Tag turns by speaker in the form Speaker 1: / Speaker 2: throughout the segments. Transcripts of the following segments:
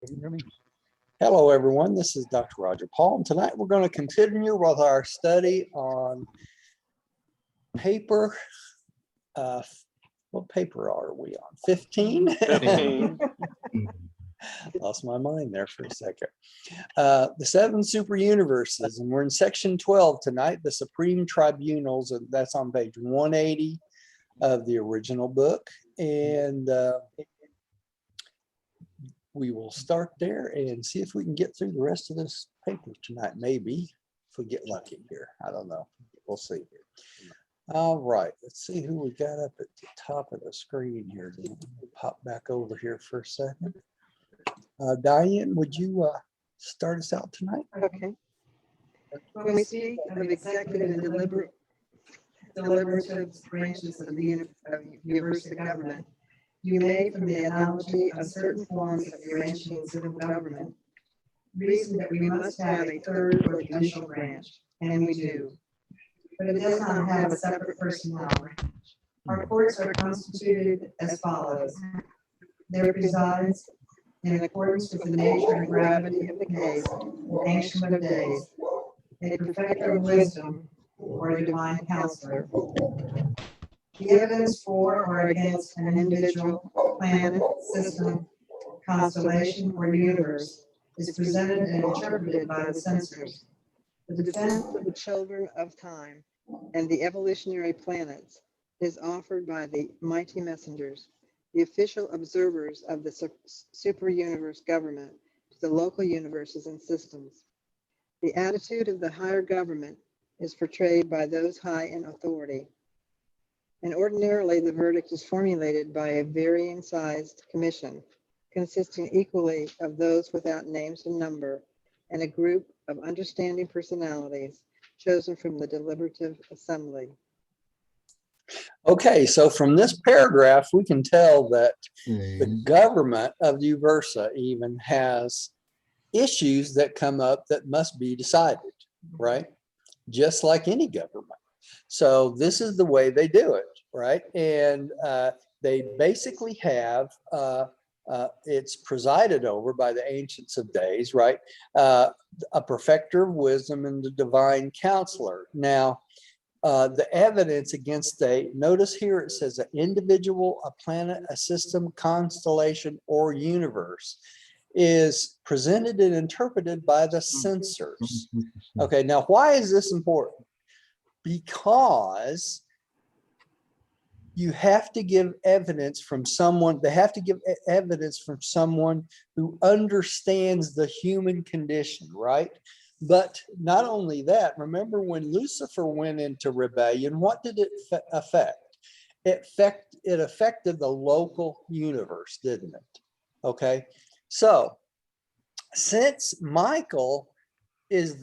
Speaker 1: Can you hear me?
Speaker 2: Hello, everyone. This is Dr. Roger Paul, and tonight we're going to continue with our study on paper. What paper are we on? 15?
Speaker 3: 15.
Speaker 2: Lost my mind there for a second. The 7 super universes, and we're in section 12 tonight, the supreme tribunals, and that's on page 180 of the original book. And we will start there and see if we can get through the rest of this paper tonight. Maybe if we get lucky here. I don't know. We'll see here. All right. Let's see who we got up at the top of the screen here. Pop back over here for a second. Diane, would you start us out tonight?
Speaker 4: Okay. When we speak of executive and deliberative branches of the universal government, you may, from the analogy of certain forms of Urantian civil government, reason that we must have a third or judicial branch, and we do. But it does not have a separate personnel branch. Our courts are constituted as follows. There presides, in accordance with the nature and gravity of the case, an ancient of days, a perfecter of wisdom, or a divine counselor. The evidence for or against an individual, planet, system, constellation, or universe is presented and interpreted by the censors. The defense of the children of time and the evolutionary planets is offered by the mighty messengers, the official observers of the super universe government to the local universes and systems. The attitude of the higher government is portrayed by those high in authority. And ordinarily, the verdict is formulated by a varying sized commission, consisting equally of those without names and number, and a group of understanding personalities chosen from the deliberative assembly.
Speaker 2: Okay, so from this paragraph, we can tell that the government of Uversa even has issues that come up that must be decided, right? Just like any government. So this is the way they do it, right? And they basically have, it's presided over by the ancients of days, right? A perfecter of wisdom and the divine counselor. Now, the evidence against notice here it says an individual, a planet, a system, constellation, or universe is presented and interpreted by the censors. Okay, now why is this important? Because you have to give evidence from someone, they have to give evidence from someone who understands the human condition, right? But not only that, remember when Lucifer went into rebellion, what did it affect? It affected the local universe, didn't it? Okay, so since Michael is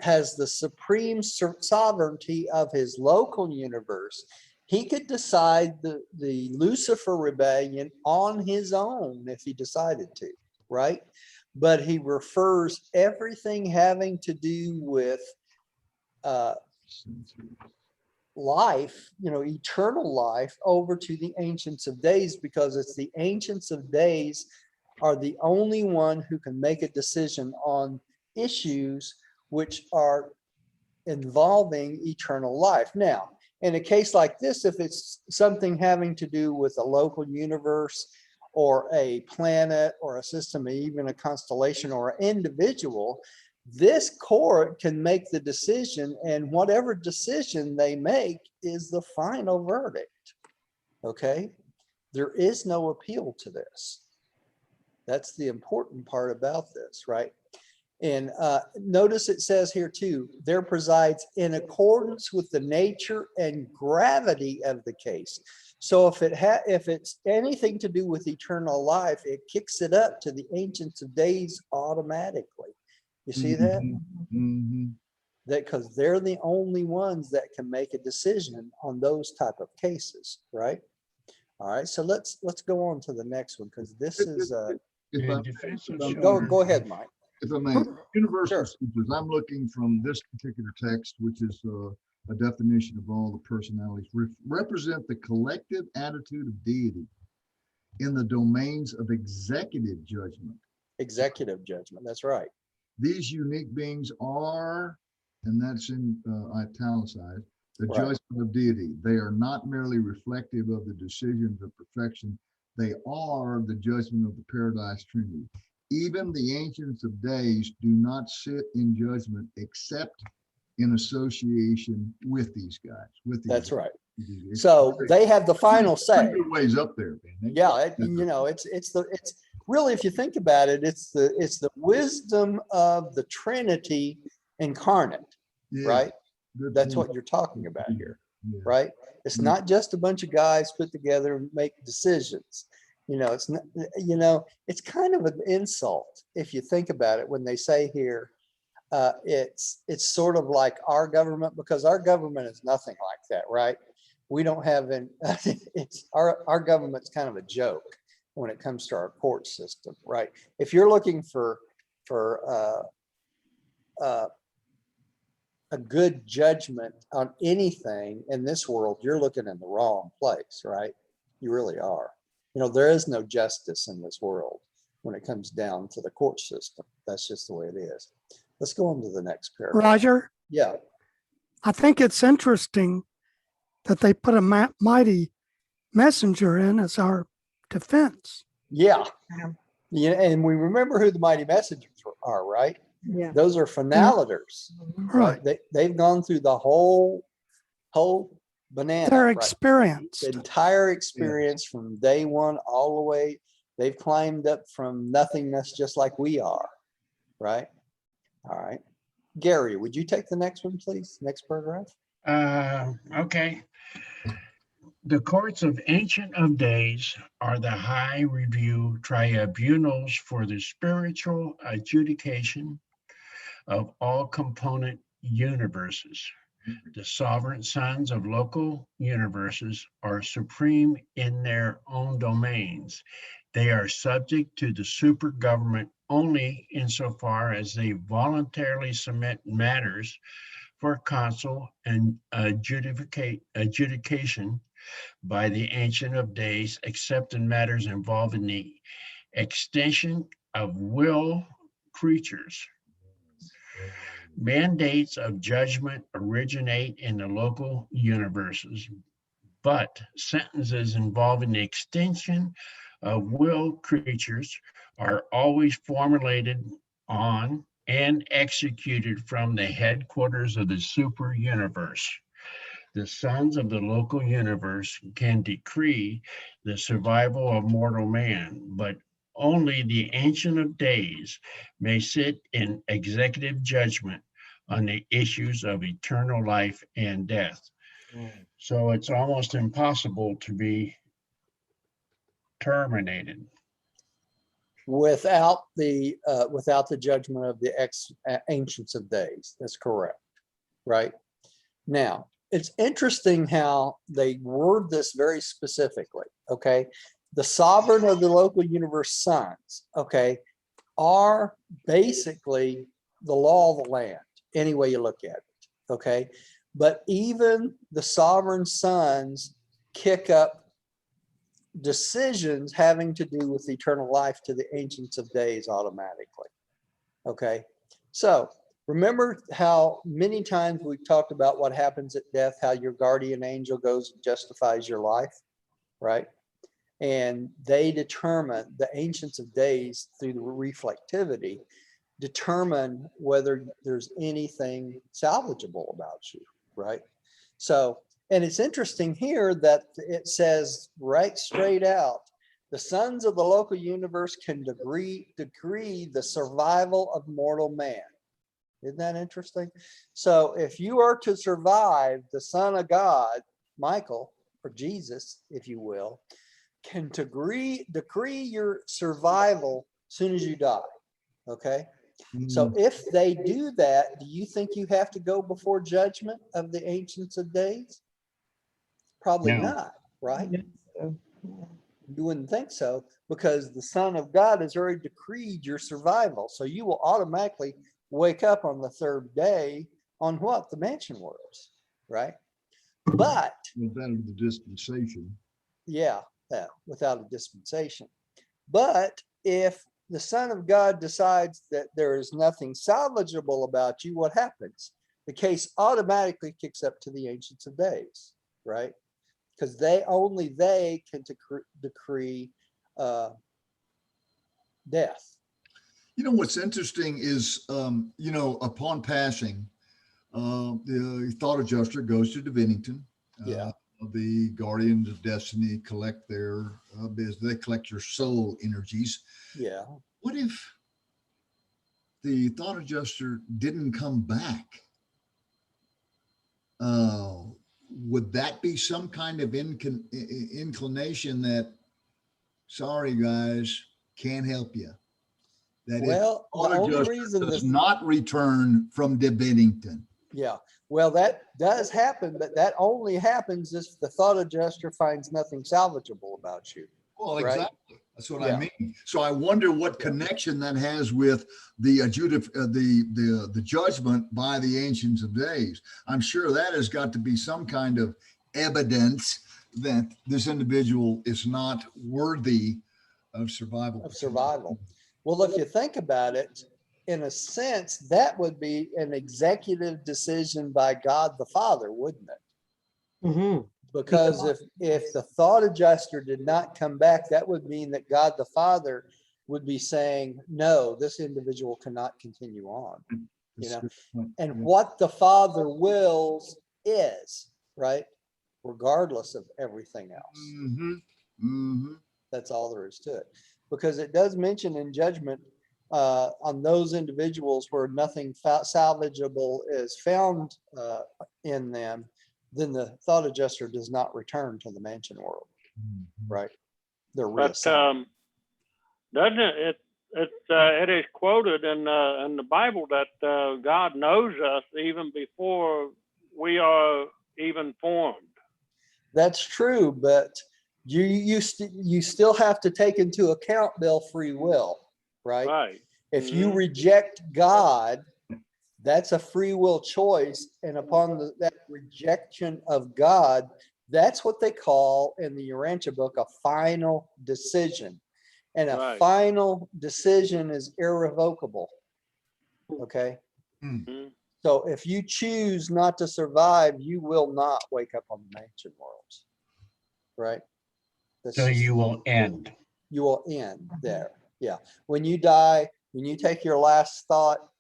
Speaker 2: has the supreme sovereignty of his local universe, he could decide the Lucifer rebellion on his own if he decided to, right? But he refers everything having to do with life, eternal life, over to the Ancients of Days, because it's the Ancients of Days are the only one who can make a decision on issues which are involving eternal life. Now, in a case like this, if it's something having to do with a local universe or a planet or a system, even a constellation or an individual, this court can make the decision, and whatever decision they make is the final verdict. Okay? There is no appeal to this. That's the important part about this, right? And notice it says here too, there presides in accordance with the nature and gravity of the case. So if it's anything to do with eternal life, it kicks it up to the Ancients of Days automatically. You see that?
Speaker 1: Mm-hmm.
Speaker 2: That because they're the only ones that can make a decision on those type of cases, right? All right, so let's go on to the next one, because this is go ahead, Mike.
Speaker 1: If I may, universal
Speaker 2: Sure.
Speaker 1: centers, I'm looking from this particular text, which is a definition of all the personalities, represent the collective attitude of deity in the domains of executive judgment
Speaker 2: executive judgment. That's right.
Speaker 1: These unique beings are, and that's in italicized, the
Speaker 2: Right.
Speaker 1: judgment of deity. They are not merely reflective of the decisions of perfection. They are the judgment of the paradise trinity. Even the ancients of days do not sit in judgment except in association with these guys. With these
Speaker 2: That's right.
Speaker 1: It's
Speaker 2: So they have the final say.
Speaker 1: pretty good ways up there, man.
Speaker 2: Yeah, it's really, if you think about it, it's the wisdom of the Trinity incarnate,
Speaker 1: Yeah,
Speaker 2: right?
Speaker 1: good
Speaker 2: That's
Speaker 1: point.
Speaker 2: what you're talking about here,
Speaker 1: Yeah.
Speaker 2: right? It's not just a bunch of guys put together and make decisions. It's not, it's kind of an insult if you think about it when they say here, it's sort of like our government, because our government is nothing like that, right? We don't have it's our government's kind of a joke when it comes to our court system, right? If you're looking for a good judgment on anything in this world, you're looking in the wrong place, right? You really are. There is no justice in this world when it comes down to the court system. That's just the way it is. Let's go on to the next paragraph.
Speaker 3: Roger,
Speaker 2: Yeah,
Speaker 3: I think it's interesting that they put a mighty messenger in as our defense.
Speaker 2: yeah.
Speaker 4: Yeah.
Speaker 2: Yeah, and we remember who the mighty messengers are, right?
Speaker 4: Yeah.
Speaker 2: Those are finalators, right?
Speaker 3: Right.
Speaker 2: They've gone through the whole banana,
Speaker 3: They're
Speaker 2: right?
Speaker 3: experienced.
Speaker 2: The entire experience from day one all the way. They've climbed up from nothingness just like we are, right? All right. Gary, would you take the next one, please? Next paragraph.
Speaker 5: Okay. The courts of Ancient of Days are the high review tribunals for the spiritual adjudication of all component universes. The sovereign sons of local universes are supreme in their own domains. They are subject to the super government only insofar as they voluntarily submit matters for counsel and adjudication by the Ancient of Days, except in matters involving the extension of will creatures. Mandates of judgment originate in the local universes, but sentences involving the extension of will creatures are always formulated on and executed from the headquarters of the super universe. The sons of the local universe can decree the survival of mortal man, but only the Ancient of Days may sit in executive judgment on the issues of eternal life and death. So it's almost impossible to be terminated.
Speaker 2: Without the judgment of the ancients of days. That's correct, right? Now, it's interesting how they word this very specifically, okay? The sovereign of the local universe sons, okay, are basically the law of the land, any way you look at it, okay? But even the sovereign sons kick up decisions having to do with eternal life to the ancients of days automatically, okay? So remember how many times we've talked about what happens at death, how your guardian angel goes and justifies your life, right? And they determine, the ancients of days through the reflectivity, determine whether there's anything salvageable about you, right? So, and it's interesting here that it says right straight out, the sons of the local universe can decree the survival of mortal man. Isn't that interesting? So if you are to survive, the Son of God, Michael, or Jesus, if you will, can decree your survival as soon as you die. Okay. So if they do that, do you think you have to go before judgment of the ancients of days? Probably
Speaker 5: No.
Speaker 2: not, right?
Speaker 4: So,
Speaker 2: You wouldn't think so, because the Son of God has already decreed your survival. So you will automatically wake up on the third day on what? The mansion worlds, right? But
Speaker 1: Without the dispensation.
Speaker 2: yeah, without a dispensation. But if the Son of God decides that there is nothing salvageable about you, what happens? The case automatically kicks up to the Ancients of Days, right? Because only they can decree death.
Speaker 1: You know, what's interesting is, upon passing, the thought adjuster goes to Divinington.
Speaker 2: Yeah.
Speaker 1: The guardians of destiny collect their business. They collect your soul energies.
Speaker 2: Yeah.
Speaker 1: What if the thought adjuster didn't come back? Would that be some kind of inclination that, sorry guys, can't help you? That
Speaker 2: Well,
Speaker 1: if
Speaker 2: the only
Speaker 1: adjuster
Speaker 2: reason
Speaker 1: does
Speaker 2: this,
Speaker 1: not return from Divinington.
Speaker 2: yeah, well, that does happen, but that only happens if the thought adjuster finds nothing salvageable about you.
Speaker 1: Well,
Speaker 2: Right.
Speaker 1: exactly. That's what
Speaker 2: Yeah.
Speaker 1: I mean. So I wonder what
Speaker 2: Yeah.
Speaker 1: connection that has with the the judgment by the Ancients of Days. I'm sure that has got to be some kind of evidence that this individual is not worthy of survival.
Speaker 2: Of survival. Well, if you think about it, in a sense, that would be an executive decision by God the Father, wouldn't it?
Speaker 6: Mhm.
Speaker 2: Because if the thought adjuster did not come back, that would mean that God the Father would be saying, no, this individual cannot continue on. You know, and what the Father wills is, right? Regardless of everything else.
Speaker 1: Mm-hmm. Mm-hmm.
Speaker 2: That's all there is to it. Because it does mention in judgment on those individuals where nothing salvageable is found in them, then the thought adjuster does not return to the mansion world, right? They're
Speaker 7: But
Speaker 2: reassigned.
Speaker 7: doesn't it is quoted in the Bible that God knows us even before we are even formed.
Speaker 2: That's true, but you still have to take into account, Bill, free will, right?
Speaker 7: Right.
Speaker 2: If you reject God, that's a free will choice. And upon that rejection of God, that's what they call in the Urantia book a final decision. And a
Speaker 7: Right.
Speaker 2: final decision is irrevocable. Okay.
Speaker 7: Mhm.
Speaker 2: So if you choose not to survive, you will not wake up on the mansion worlds. Right. That's
Speaker 5: So
Speaker 2: just-
Speaker 5: you will end.
Speaker 2: you will end there. Yeah. When you die, when you take your last thought,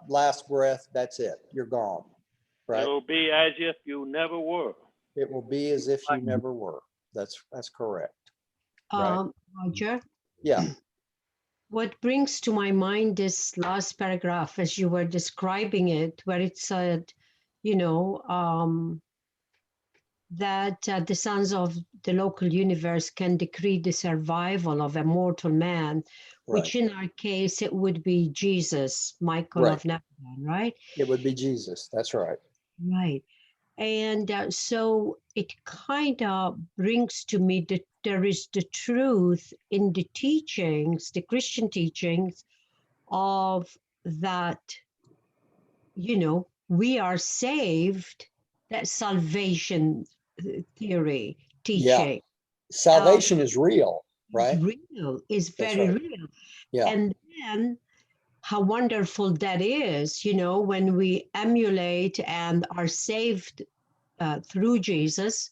Speaker 2: last breath, that's it. You're gone. Right.
Speaker 7: It'll be as if you never were.
Speaker 2: It will be as if you never were. That's correct. Right.
Speaker 6: Roger,
Speaker 2: Yeah.
Speaker 6: what brings to my mind this last paragraph as you were describing it, where it said, that the sons of the local universe can decree the survival of a mortal man, which in our case, it would be Jesus, Michael of Nebulon, right?
Speaker 2: It would be Jesus. That's right.
Speaker 6: Right. And so it kind of brings to me that there is the truth in the teachings, the Christian teachings of that, we are saved, that salvation theory, teaching.
Speaker 2: Salvation is real, right?
Speaker 6: Is real, is
Speaker 2: That's
Speaker 6: very
Speaker 2: right.
Speaker 6: real.
Speaker 2: Yeah.
Speaker 6: And then how wonderful that is, when we emulate and are saved through Jesus.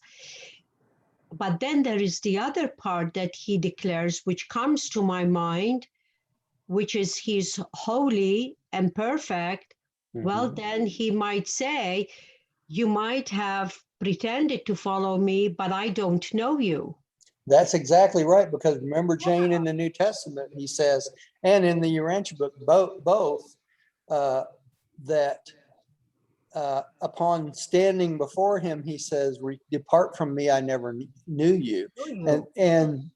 Speaker 6: But then there is the other part that he declares, which comes to my mind, which is he's holy and perfect. Well,
Speaker 2: Mhm.
Speaker 6: then he might say, you might have pretended to follow me, but I don't know you.
Speaker 2: That's exactly right. Because remember, Jane, in the New Testament, he says, and in the Urantia book, both that upon standing before him, he says, depart from me, I never knew you. And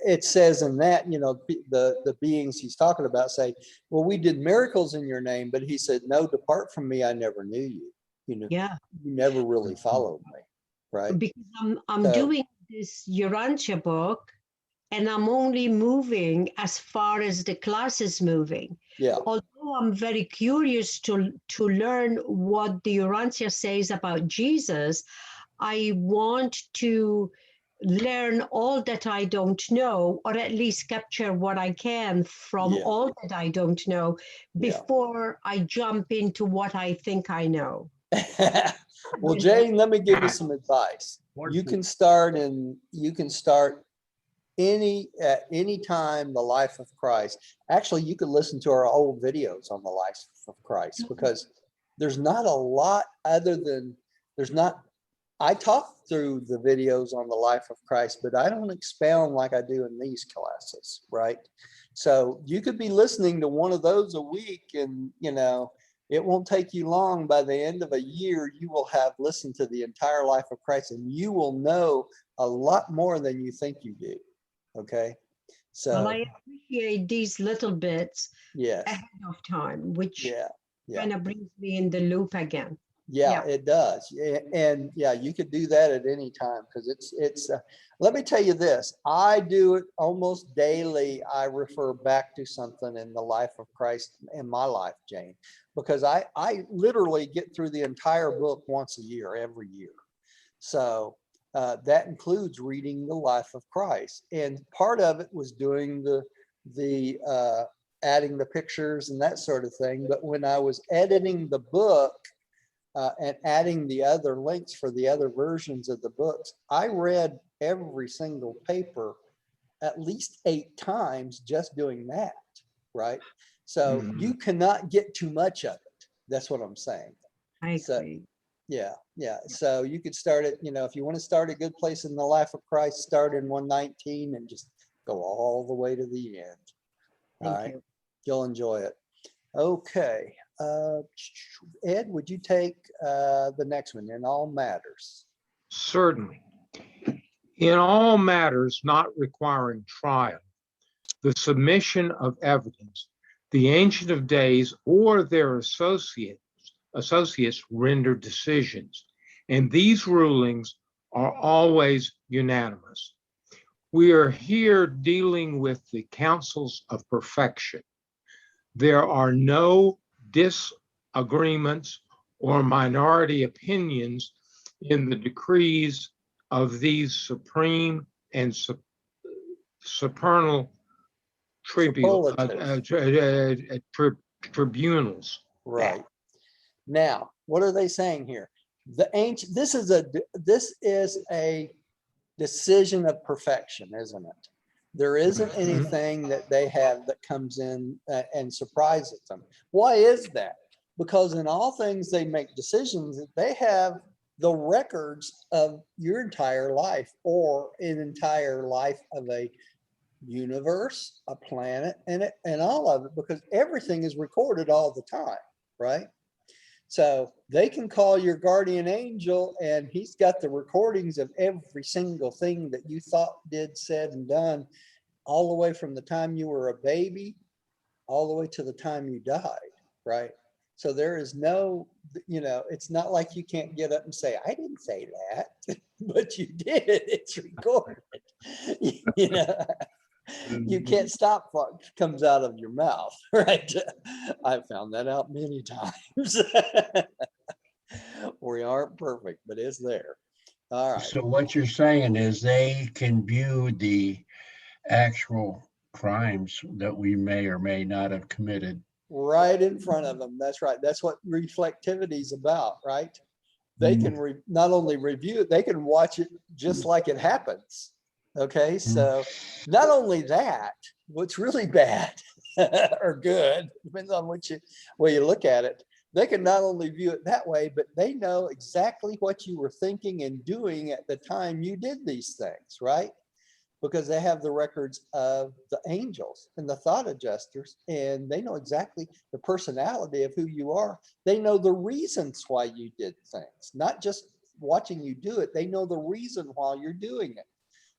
Speaker 2: it says in that, the beings he's talking about say, well, we did miracles in your name, but he said, no, depart from me, I never knew you.
Speaker 6: Yeah.
Speaker 2: You never really followed me, right?
Speaker 6: Because I'm doing this Urantia book, and I'm only moving as far as the class is moving.
Speaker 2: Yeah.
Speaker 6: Although I'm very curious to learn what the Urantia says about Jesus, I want to learn all that I don't know, or at least capture what I can from
Speaker 2: Yeah.
Speaker 6: all that I don't know
Speaker 2: Yeah.
Speaker 6: before I jump into what I think I know.
Speaker 2: Well, Jane, let me give you some advice. You can start at any time the life of Christ. Actually, you could listen to our old videos on the life of Christ, because there's not a lot other than I talk through the videos on the life of Christ, but I don't expound like I do in these classes, right? So you could be listening to one of those a week, and it won't take you long. By the end of a year, you will have listened to the entire life of Christ, and you will know a lot more than you think you do. Okay.
Speaker 6: Well,
Speaker 2: So
Speaker 6: I appreciate these little bits
Speaker 2: yes.
Speaker 6: ahead of time, which
Speaker 2: Yeah. Yeah.
Speaker 6: kind of brings me in the loop again.
Speaker 2: Yeah,
Speaker 6: Yeah.
Speaker 2: it does. And yeah, you could do that at any time, because let me tell you this, I do it almost daily. I refer back to something in the life of Christ in my life, Jane, because I literally get through the entire book once a year, every year. So that includes reading the life of Christ. And part of it was doing the adding the pictures and that sort of thing. But when I was editing the book, and adding the other links for the other versions of the books, I read every single paper at least 8 times just doing that, right? So you cannot get too much of it. That's what I'm saying.
Speaker 6: I
Speaker 2: So,
Speaker 6: agree.
Speaker 2: yeah. So you could start it, if you want to start a good place in the life of Christ, start in 119 and just go all the way to the end. All
Speaker 6: Thank
Speaker 2: right.
Speaker 6: you.
Speaker 2: You'll enjoy it. Okay. Ed, would you take the next one, in all matters?
Speaker 8: Certainly. In all matters not requiring trial, the submission of evidence, the Ancient of Days or their associates render decisions, and these rulings are always unanimous. We are here dealing with the councils of perfection. There are no disagreements or minority opinions in the decrees of these supreme and supernal tribunals.
Speaker 2: Right. Now, what are they saying here? This is a decision of perfection, isn't it? There isn't anything that they have that comes in and surprises them. Why is that? Because in all things they make decisions, they have the records of your entire life, or an entire life of a universe, a planet, and all of it, because everything is recorded all the time, right? So they can call your guardian angel, and he's got the recordings of every single thing that you thought, did, said, and done, all the way from the time you were a baby, all the way to the time you died, right? So there is no, it's not like you can't get up and say, I didn't say that, but you did. It's recorded. You can't stop what comes out of your mouth, right? I found that out many times. We aren't perfect, but it's there. All right.
Speaker 5: So what you're saying is they can view the actual crimes that we may or may not have committed.
Speaker 2: Right in front of them. That's right. That's what reflectivity is about, right? They can not only review it, they can watch it just like it happens. Okay, so not only that, what's really bad or good, depends on which way you look at it, they can not only view it that way, but they know exactly what you were thinking and doing at the time you did these things, right? Because they have the records of the angels and the thought adjusters, and they know exactly the personality of who you are. They know the reasons why you did things, not just watching you do it. They know the reason why you're doing it.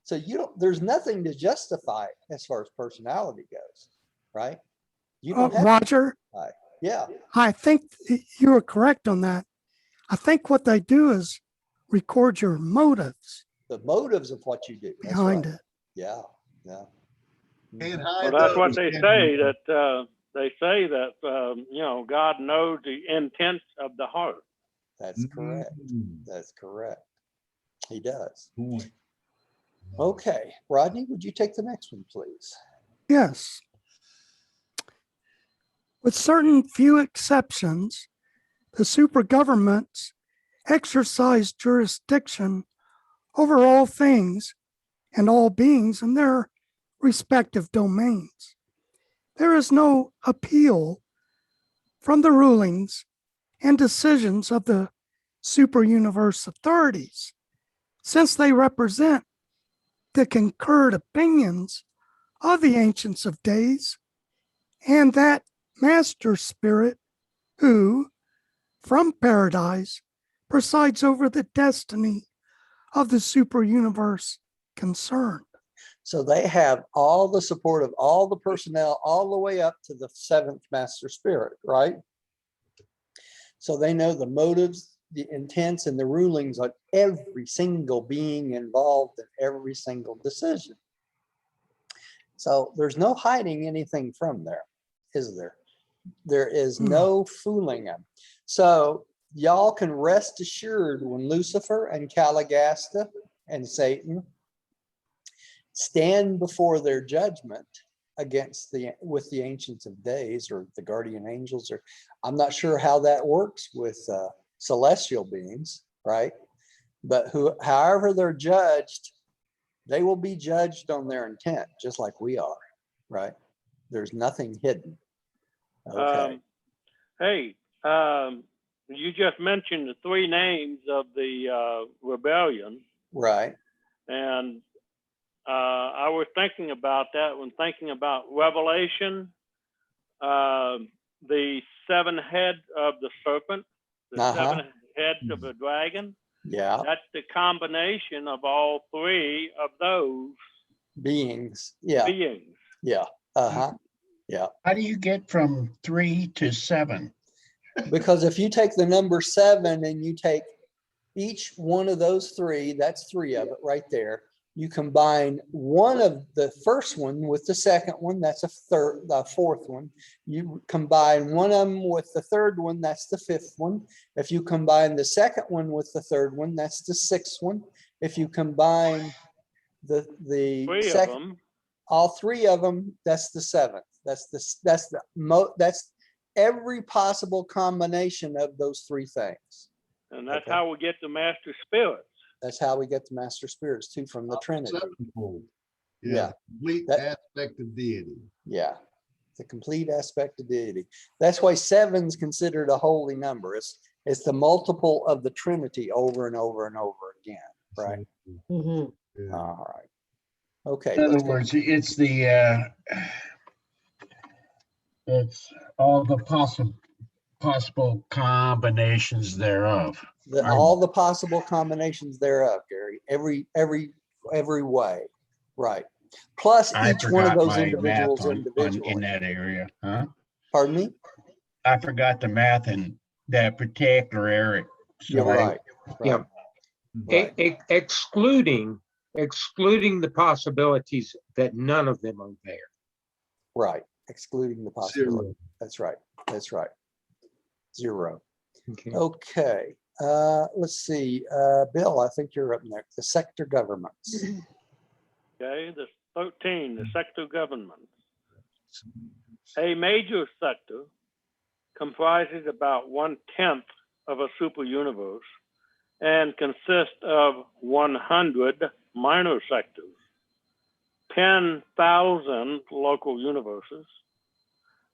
Speaker 2: So there's nothing to justify as far as personality goes, right? You don't have
Speaker 3: Roger,
Speaker 2: to. Yeah.
Speaker 3: I think you were correct on that. I think what they do is record your motives
Speaker 2: The motives of what you do. That's
Speaker 3: behind
Speaker 2: right.
Speaker 3: it.
Speaker 2: Yeah. Yeah.
Speaker 1: Can't
Speaker 7: Well,
Speaker 1: hide
Speaker 7: that's
Speaker 1: those,
Speaker 7: what they
Speaker 1: can
Speaker 7: say,
Speaker 1: you?
Speaker 7: that God knows the intents of the heart.
Speaker 2: That's correct. That's correct. He does.
Speaker 1: Point.
Speaker 2: Okay, Rodney, would you take the next one, please?
Speaker 3: Yes. With certain few exceptions, the supergovernments exercise jurisdiction over all things and all beings in their respective domains. There is no appeal from the rulings and decisions of the superuniverse authorities, since they represent the concurred opinions of the ancients of days and that master spirit who, from paradise, presides over the destiny of the superuniverse concerned.
Speaker 2: So they have all the support of all the personnel, all the way up to the seventh master spirit, right? So they know the motives, the intents, and the rulings of every single being involved in every single decision. So there's no hiding anything from there, is there? There is no fooling them. So y'all can rest assured when Lucifer and Caligasta and Satan stand before their judgment with the ancients of days or the guardian angels, or I'm not sure how that works with celestial beings, right? But however they're judged, they will be judged on their intent, just like we are, right? There's nothing hidden. Okay.
Speaker 7: You just mentioned the three names of the rebellion,
Speaker 2: Right.
Speaker 7: and I was thinking about that when thinking about Revelation, the seven heads of the serpent, the seven heads of the dragon.
Speaker 2: Yeah.
Speaker 7: That's the combination of all three of those
Speaker 2: Beings. Yeah.
Speaker 7: beings.
Speaker 2: Yeah. Yeah.
Speaker 5: How do you get from 3 to 7?
Speaker 2: Because if you take the number 7 and you take each one of those three, that's 3 of it right there. You combine one of the first one with the second one, that's the fourth one. You combine one of them with the third one, that's the fifth one. If you combine the second one with the third one, that's the sixth one. If you combine the second, all 3 of them, that's the 7th. That's every possible combination of those 3 things.
Speaker 7: And that's how we get the master spirits.
Speaker 2: That's how we get the master spirits too, from the Trinity.
Speaker 1: Yeah. Complete aspect of deity.
Speaker 2: Yeah. The complete aspect of deity. That's why 7's considered a holy number. It's the multiple of the Trinity over and over and over again. Right.
Speaker 6: Mhm.
Speaker 1: Yeah.
Speaker 2: All right. Okay.
Speaker 5: In other words, it's all the possible combinations thereof.
Speaker 2: All the possible combinations thereof, Gary. Every way. Right. Plus each one of those individuals individually.
Speaker 5: In that area, huh?
Speaker 2: Pardon me?
Speaker 5: I forgot the math in that particular area.
Speaker 2: You're right.
Speaker 8: Yeah.
Speaker 2: Right.
Speaker 8: Excluding the possibilities that none of them are there.
Speaker 2: Right. Excluding the possibility.
Speaker 1: 0.
Speaker 2: That's right. That's right. 0.
Speaker 8: Okay.
Speaker 2: Okay. Let's see. Bill, I think you're up next. The sector governments.
Speaker 7: Okay, the 13, the sector governments. A major sector comprises about 1/10 of a super universe and consists of 100 minor sectors, 10,000 local universes,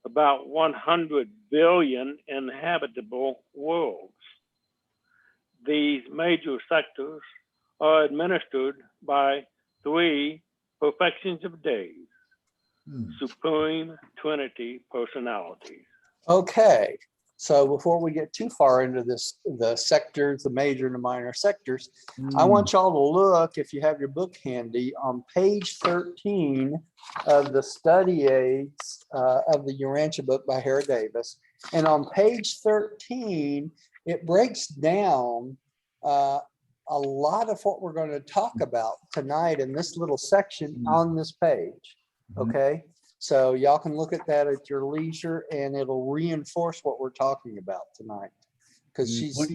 Speaker 7: about 100 billion inhabitable worlds. These major sectors are administered by 3 perfections of days, supreme Trinity personalities.
Speaker 2: Okay. So before we get too far into this, the sectors, the major and the minor sectors, I want y'all to look, if you have your book handy, on page 13 of the study aids of the Urantia book by Hera Davis. And on page 13, it breaks down a lot of what we're going to talk about tonight in this little section on this page. Okay. So y'all can look at that at your leisure and it'll reinforce what we're talking about tonight. Because she's
Speaker 5: What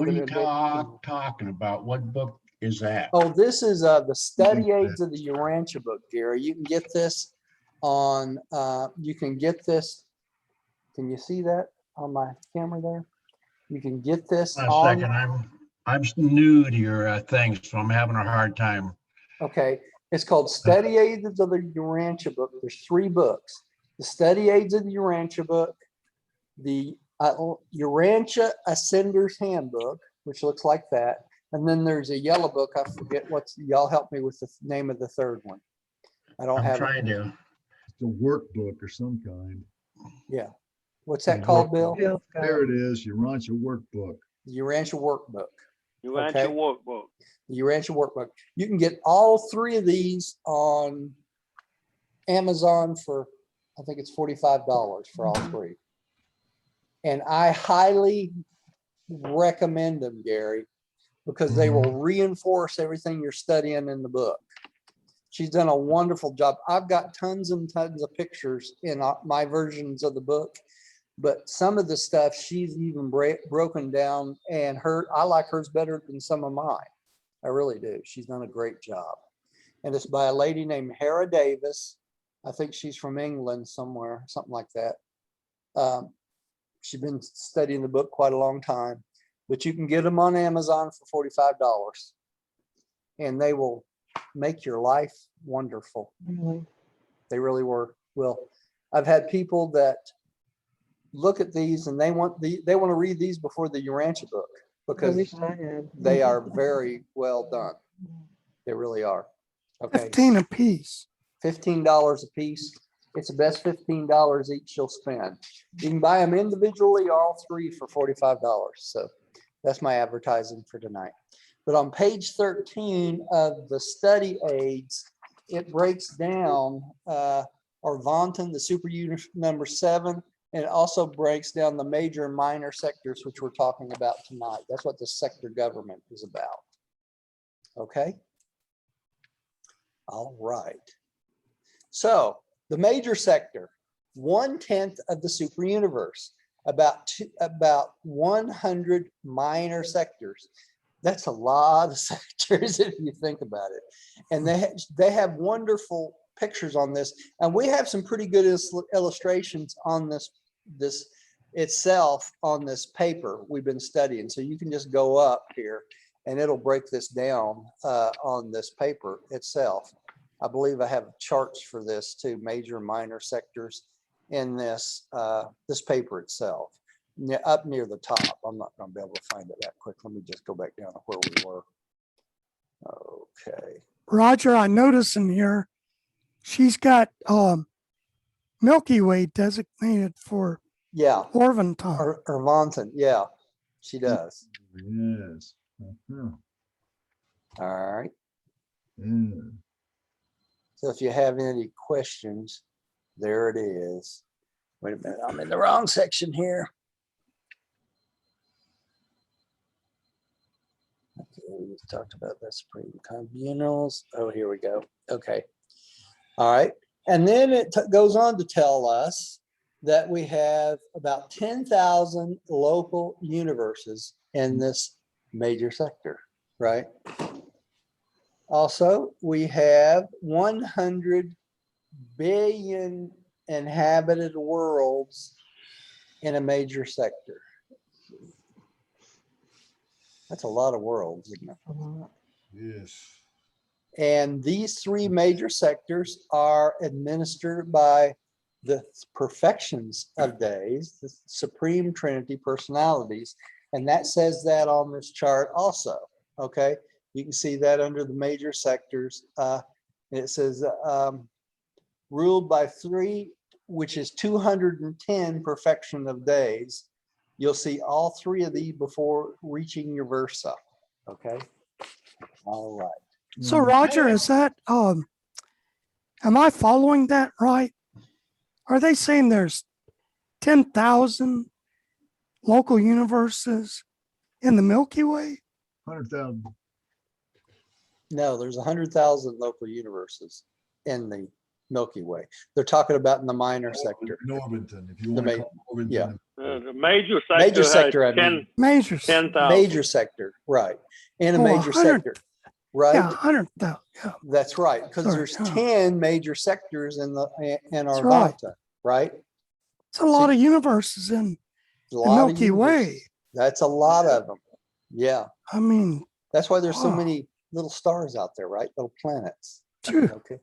Speaker 5: are you talking about? What book is that?
Speaker 2: Oh, this is the study aids of the Urantia book, Gary. You can get this on, you can get this. Can you see that on my camera there? You can get this
Speaker 5: A
Speaker 2: on.
Speaker 5: second, I'm new to your thing, so I'm having a hard time.
Speaker 2: Okay, it's called Study Aids of the Urantia book. There's 3 books. The Study Aids of the Urantia book, the Urantia Ascender's Handbook, which looks like that. And then there's a yellow book. I forget y'all help me with the name of the third one. I don't
Speaker 5: I'm
Speaker 2: have
Speaker 5: trying to.
Speaker 1: It's a workbook or some kind.
Speaker 2: Yeah. What's that called, Bill?
Speaker 4: Bill's got
Speaker 1: There
Speaker 4: it.
Speaker 1: it is, Urantia workbook.
Speaker 2: The Urantia Workbook.
Speaker 7: You answer
Speaker 2: Okay.
Speaker 7: workbook.
Speaker 2: The Urantia Workbook. You can get all 3 of these on Amazon for, I think it's $45 for all 3. And I highly recommend them, Gary, because they will reinforce everything you're studying in the book. She's done a wonderful job. I've got tons and tons of pictures in my versions of the book, but some of the stuff she's even broken down, and I like hers better than some of mine. I really do. She's done a great job. And it's by a lady named Hera Davis. I think she's from England somewhere, something like that. She's been studying the book quite a long time, but you can get them on Amazon for $45, and they will make your life wonderful.
Speaker 4: Really?
Speaker 2: They really will. I've had people that look at these and they want to read these before the Urantia book
Speaker 4: I
Speaker 2: because
Speaker 4: wish I had.
Speaker 2: they are very well done. They really are. Okay.
Speaker 3: 15 apiece.
Speaker 2: $15 a piece. It's the best $15 each you'll spend. You can buy them individually, all 3 for $45. So that's my advertising for tonight. But on page 13 of the study aids, it breaks down Orvanton, the super unit number 7, and it also breaks down the major and minor sectors, which we're talking about tonight. That's what the sector government is about. Okay. All right. So the major sector, 1/10 of the super universe, about 100 minor sectors. That's a lot of sectors if you think about it. And they have wonderful pictures on this. And we have some pretty good illustrations on this itself on this paper we've been studying. So you can just go up here and it'll break this down on this paper itself. I believe I have charts for this too, major and minor sectors in this this paper itself. Up near the top. I'm not going to be able to find it that quick. Let me just go back down to where we were. Okay.
Speaker 3: Roger, I notice in here, she's got Milky Way designated for
Speaker 2: Yeah.
Speaker 3: Orvanton.
Speaker 2: Orvanton. Yeah, she does.
Speaker 1: Yes. Uh-huh.
Speaker 2: All right.
Speaker 1: Yeah.
Speaker 2: So if you have any questions, there it is. Wait a minute. I'm in the wrong section here. Okay, we just talked about the Supreme Tribunals. Oh, here we go. Okay. All right. And then it goes on to tell us that we have about 10,000 local universes in this major sector, right? Also, we have 100 billion inhabited worlds in a major sector. That's a lot of worlds, isn't it?
Speaker 1: Yes.
Speaker 2: And these 3 major sectors are administered by the perfections of days, the Supreme Trinity personalities. And that says that on this chart also, okay? You can see that under the major sectors. It says ruled by 3, which is 210 perfection of days. You'll see all 3 of these before reaching your versa, okay? All right.
Speaker 3: So Roger, is that, am I following that right? Are they saying there's 10,000 local universes in the Milky Way?
Speaker 1: 100,000.
Speaker 2: No, there's 100,000 local universes in the Milky Way. They're talking about in the minor sector.
Speaker 1: Normanton, if you
Speaker 2: The
Speaker 1: want to
Speaker 2: ma-
Speaker 1: call Normanton.
Speaker 2: yeah.
Speaker 7: The major sector
Speaker 2: Major
Speaker 7: has
Speaker 2: sector, I mean.
Speaker 7: 10
Speaker 3: Major.
Speaker 7: 10,000.
Speaker 2: Major sector, right. In a
Speaker 3: Oh,
Speaker 2: major
Speaker 3: 100.
Speaker 2: sector. right?
Speaker 3: Yeah, 100,000. Yeah,
Speaker 2: That's right, because
Speaker 3: Sorry,
Speaker 2: there's
Speaker 3: yeah.
Speaker 2: 10 major sectors in
Speaker 3: That's
Speaker 2: our
Speaker 3: right.
Speaker 2: delta, right?
Speaker 3: It's a lot of universes in
Speaker 2: A
Speaker 3: the
Speaker 2: lot of
Speaker 3: Milky Way.
Speaker 2: universes. That's a lot of them. Yeah,
Speaker 3: I mean,
Speaker 2: that's why there's so
Speaker 3: wow.
Speaker 2: many little stars out there, right? Little planets.
Speaker 3: Phew.
Speaker 2: Okay.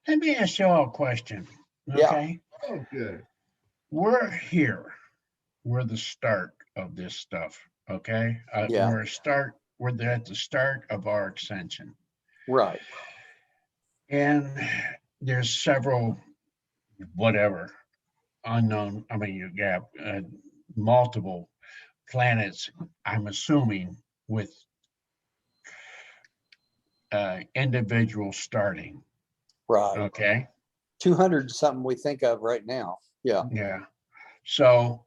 Speaker 5: Let me ask you all a question.
Speaker 2: Yeah.
Speaker 5: Okay.
Speaker 1: Okay.
Speaker 5: We're here. We're the start of this stuff. Okay.
Speaker 2: Yeah.
Speaker 5: We're at the start of our ascension.
Speaker 2: Right.
Speaker 5: And there's several, whatever, unknown, I mean, you got multiple planets, I'm assuming, with individuals starting.
Speaker 2: Right.
Speaker 5: Okay.
Speaker 2: 200 something we think of right now. Yeah.
Speaker 5: Yeah. So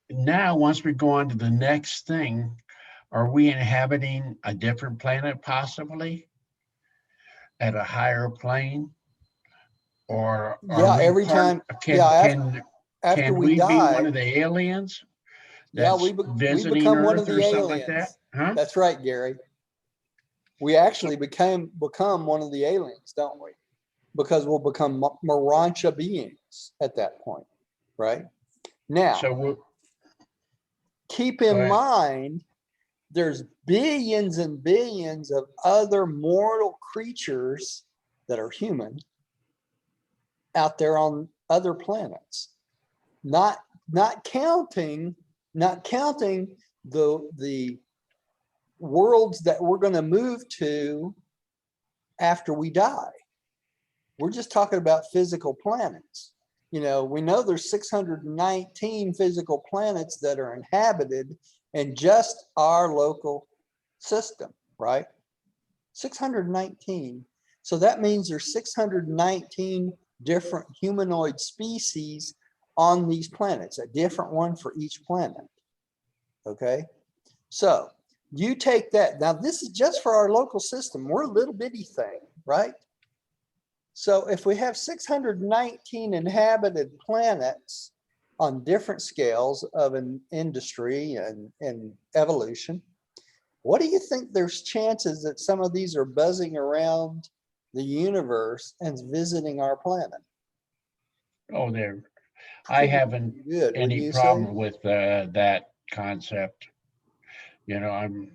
Speaker 5: now, once we go on to the next thing, are we inhabiting a different planet possibly at a higher plane? Or are
Speaker 2: Yeah.
Speaker 5: we
Speaker 2: Every
Speaker 5: part,
Speaker 2: time.
Speaker 5: can,
Speaker 2: Yeah.
Speaker 5: can,
Speaker 2: After
Speaker 5: can
Speaker 2: we
Speaker 5: we be one
Speaker 2: die.
Speaker 5: of the aliens
Speaker 2: Yeah.
Speaker 5: that's
Speaker 2: We
Speaker 5: visiting
Speaker 2: become one of
Speaker 5: Earth or
Speaker 2: the
Speaker 5: something like that?
Speaker 2: aliens.
Speaker 5: Huh?
Speaker 2: That's right, Gary. We actually become one of the aliens, don't we? Because we'll become Urantia beings at that point, right? Now,
Speaker 5: So we're,
Speaker 2: keep
Speaker 5: go
Speaker 2: in
Speaker 5: ahead.
Speaker 2: mind, there's billions and billions of other mortal creatures that are human out there on other planets. Not counting the worlds that we're going to move to after we die. We're just talking about physical planets. You know, we know there's 619 physical planets that are inhabited in just our local system, right? 619. So that means there's 619 different humanoid species on these planets, a different one for each planet. Okay. So you take that. Now, this is just for our local system. We're a little bitty thing, right? So if we have 619 inhabited planets on different scales of an industry and evolution, what do you think there's chances that some of these are buzzing around the universe and visiting our planet?
Speaker 5: Oh, there. I haven't
Speaker 2: Good, wouldn't
Speaker 5: any
Speaker 2: you
Speaker 5: problem
Speaker 2: say?
Speaker 5: with that concept. You know, I'm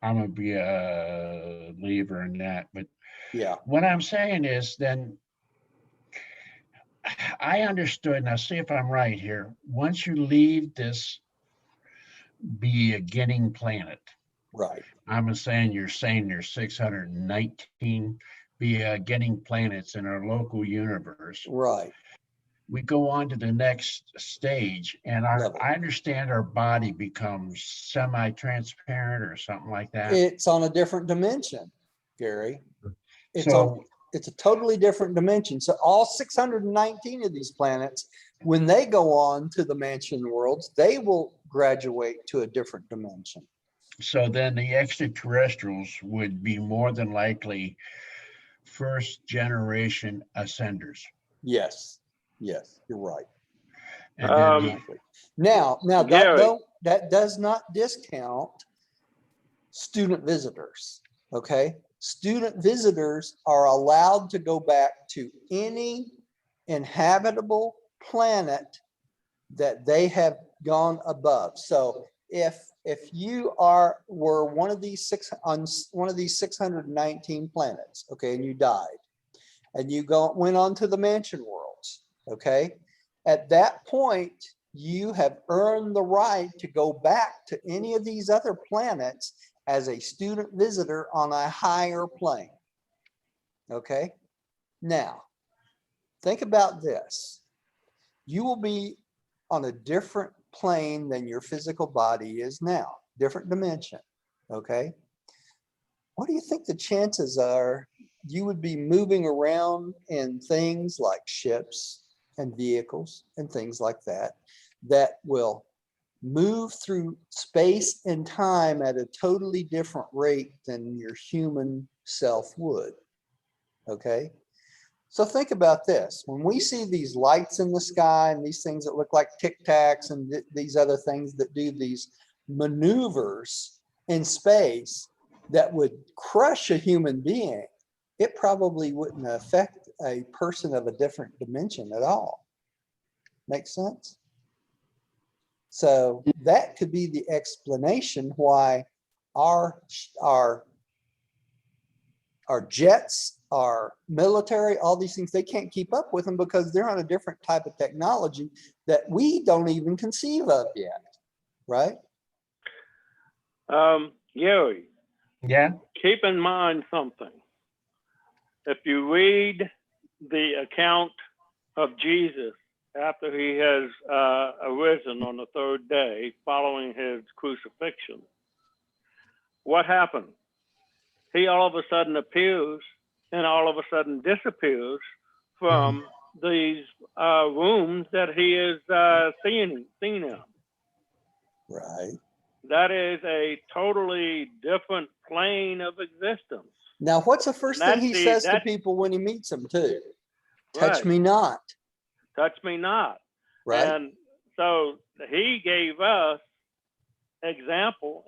Speaker 5: gonna be a believer in that. But
Speaker 2: Yeah,
Speaker 5: what I'm saying is, then I understood. Now, see if I'm right here. Once you leave this beginning planet,
Speaker 2: right.
Speaker 5: I'm saying you're saying there's 619 beginning planets in our local universe.
Speaker 2: Right.
Speaker 5: We go on to the next stage, and
Speaker 2: Level.
Speaker 5: I understand our body becomes semi-transparent or something like that.
Speaker 2: It's on a different dimension, Gary. It's
Speaker 5: So
Speaker 2: a totally different dimension. So all 619 of these planets, when they go on to the mansion worlds, they will graduate to a different dimension.
Speaker 5: so then the extraterrestrials would be more than likely first generation ascenders.
Speaker 2: Yes. Yes, you're right.
Speaker 5: And then the,
Speaker 2: Exactly. Now
Speaker 7: Gary.
Speaker 2: that does not discount student visitors. Okay. Student visitors are allowed to go back to any inhabitable planet that they have gone above. So if you were one of these 619 planets, okay, and you died, and you went on to the mansion worlds, okay, at that point you have earned the right to go back to any of these other planets as a student visitor on a higher plane. Okay. Now, think about this. You will be on a different plane than your physical body is now, different dimension. Okay. What do you think the chances are you would be moving around in things like ships and vehicles and things like that, that will move through space and time at a totally different rate than your human self would? Okay. So think about this. When we see these lights in the sky and these things that look like tic tacs and these other things that do these maneuvers in space, that would crush a human being, it probably wouldn't affect a person of a different dimension at all. Makes sense? So that could be the explanation why our jets, our military, all these things, they can't keep up with them because they're on a different type of technology that we don't even conceive of yet, right?
Speaker 7: Gary,
Speaker 5: Yeah.
Speaker 7: keep in mind something. If you read the account of Jesus after he has arisen on the third day following his crucifixion, what happened? He all of a sudden appears and all of a sudden disappears from these rooms that he is seen in.
Speaker 2: Right.
Speaker 7: That is a totally different plane of existence.
Speaker 2: Now, what's the first thing he says to
Speaker 7: that's-
Speaker 2: people when he meets them too? Touch
Speaker 7: Right.
Speaker 2: me not,
Speaker 7: Touch me not.
Speaker 2: right?
Speaker 7: And so he gave us an example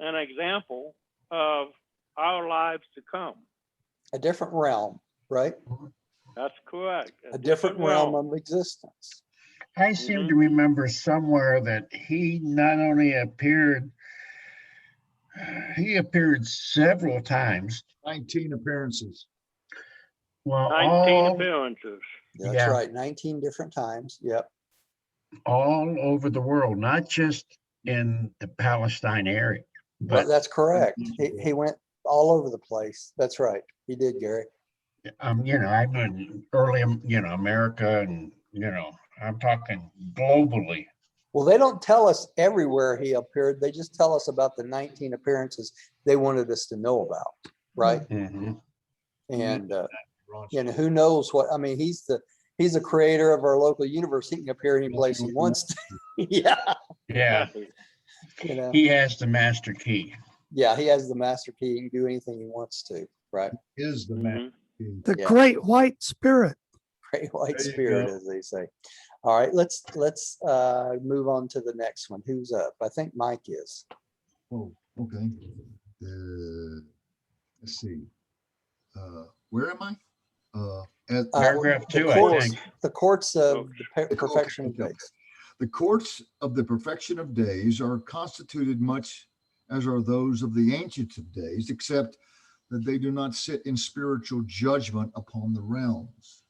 Speaker 7: of our lives to come.
Speaker 2: A different realm, right?
Speaker 7: That's correct.
Speaker 2: A different realm of existence.
Speaker 5: I seem to remember somewhere that he not only appeared, he appeared several times.
Speaker 1: 19 appearances.
Speaker 5: Well,
Speaker 7: 19
Speaker 5: all,
Speaker 7: appearances.
Speaker 2: That's
Speaker 5: Yeah.
Speaker 2: right. 19 different times. Yep.
Speaker 5: all over the world, not just in the Palestine area.
Speaker 2: But
Speaker 5: But
Speaker 2: that's correct. He went all over the place. That's right. He did, Gary.
Speaker 5: I've been early, America, and I'm talking globally.
Speaker 2: Well, they don't tell us everywhere he appeared. They just tell us about the 19 appearances they wanted us to know about, right?
Speaker 5: Mhm.
Speaker 2: And who knows what? I mean, he's the creator of our local universe. He can appear any place he wants to. Yeah,
Speaker 5: Yeah,
Speaker 2: you know.
Speaker 5: he has the master key.
Speaker 2: Yeah, he has the master key. He can do anything he wants to, right?
Speaker 1: Is the
Speaker 7: Mhm.
Speaker 1: man.
Speaker 3: The
Speaker 2: Yeah.
Speaker 3: great white spirit.
Speaker 2: Great white
Speaker 1: There you
Speaker 2: spirit,
Speaker 1: go.
Speaker 2: as they say. All right, let's move on to the next one. Who's up? I think Mike is.
Speaker 1: Oh, okay. Let's see. Where am I?
Speaker 5: Paragraph
Speaker 2: The
Speaker 5: 2, I
Speaker 2: courts,
Speaker 5: think.
Speaker 2: the courts of the
Speaker 1: Okay,
Speaker 2: perfection of
Speaker 1: okay.
Speaker 2: days.
Speaker 1: The courts of the perfection of days are constituted much as are those of the ancients of days, except that they do not sit in spiritual judgment upon the realms.